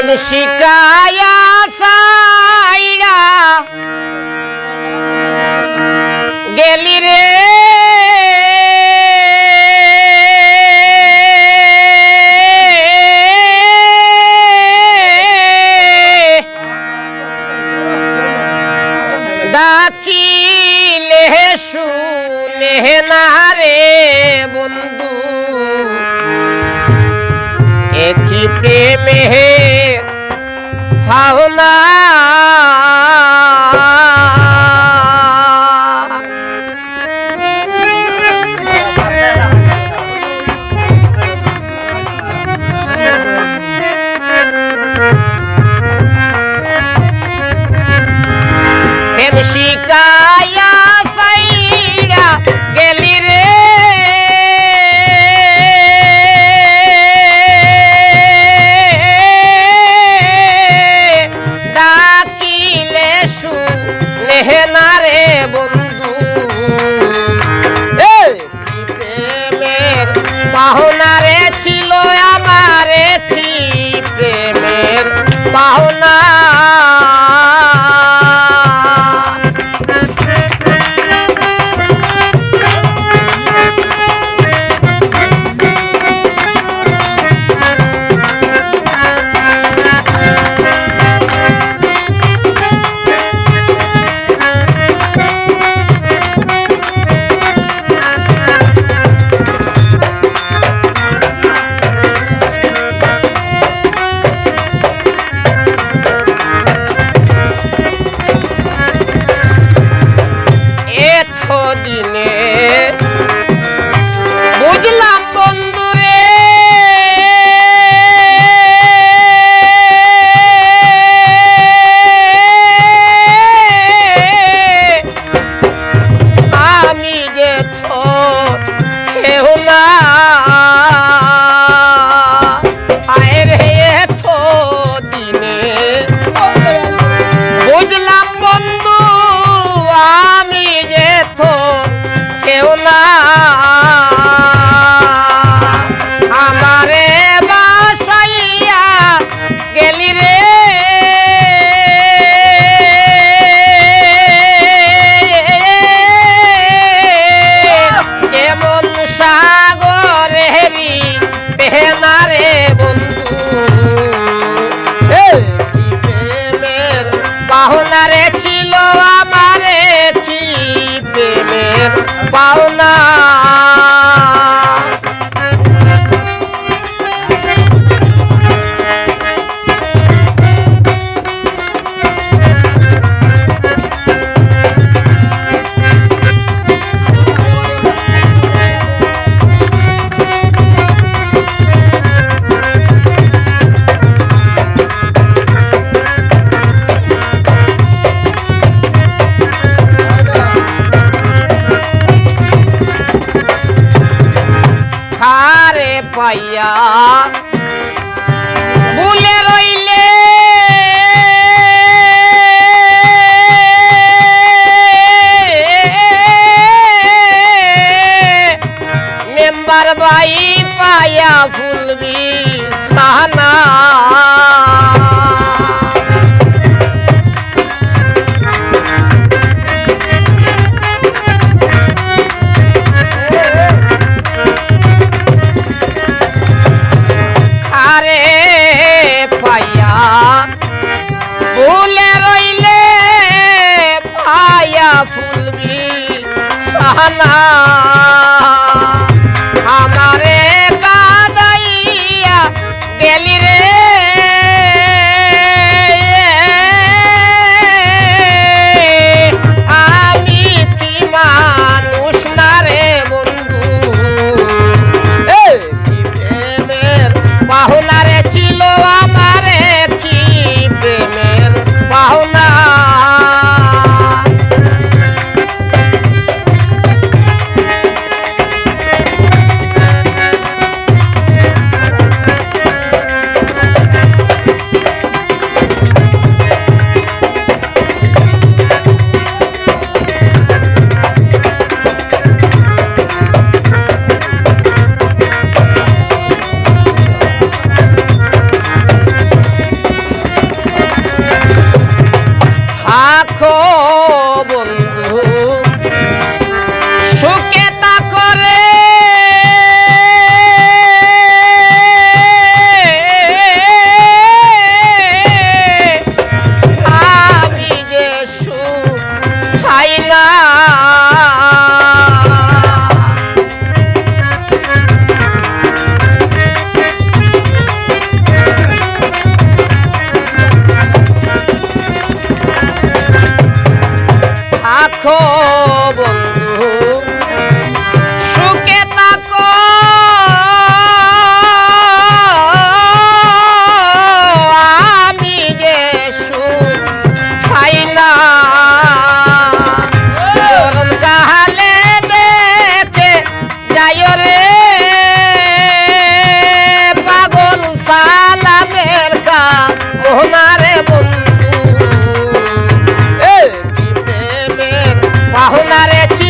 প্রেম শিকায়া সাইরা গেলি রে ডাকিলে শুনে না রে বন্ধু একই প্রেমে ভাবনা প্রেম শিকায়া সাইরা গেলি রে ডাকিলে শুনে না রে বন্ধু কি প্রেমের পাওনা রে ছিল আমারে কি প্রেমের পাওনা দিনে বুঝলাম বন্ধু রে আমি যে তো কেউ না আয় রে তো দিনে বুঝলাম বন্ধু আমি যে তো কেউ না আমারে বাসাইয়া গেলি রে কেমন সাগরেরই পেনা রে বন্ধু কি প্রেমের পাওনা রে ছিল আমারে কি প্রেমের পাওনা খারে পাইয়া ভুলে রইলে মেম্বার ভাই পাইয়া ভুলবি সানা পাইয়া ভুলে রইলে পাইয়া ফুলবি সানা আমারে কাদাইয়া গেলি রে আমি কি মানুষ না রে বন্ধু কি প্রেমের পাওনা রে ছিল আমারে কি প্রেমের পাওনা পেয়েছি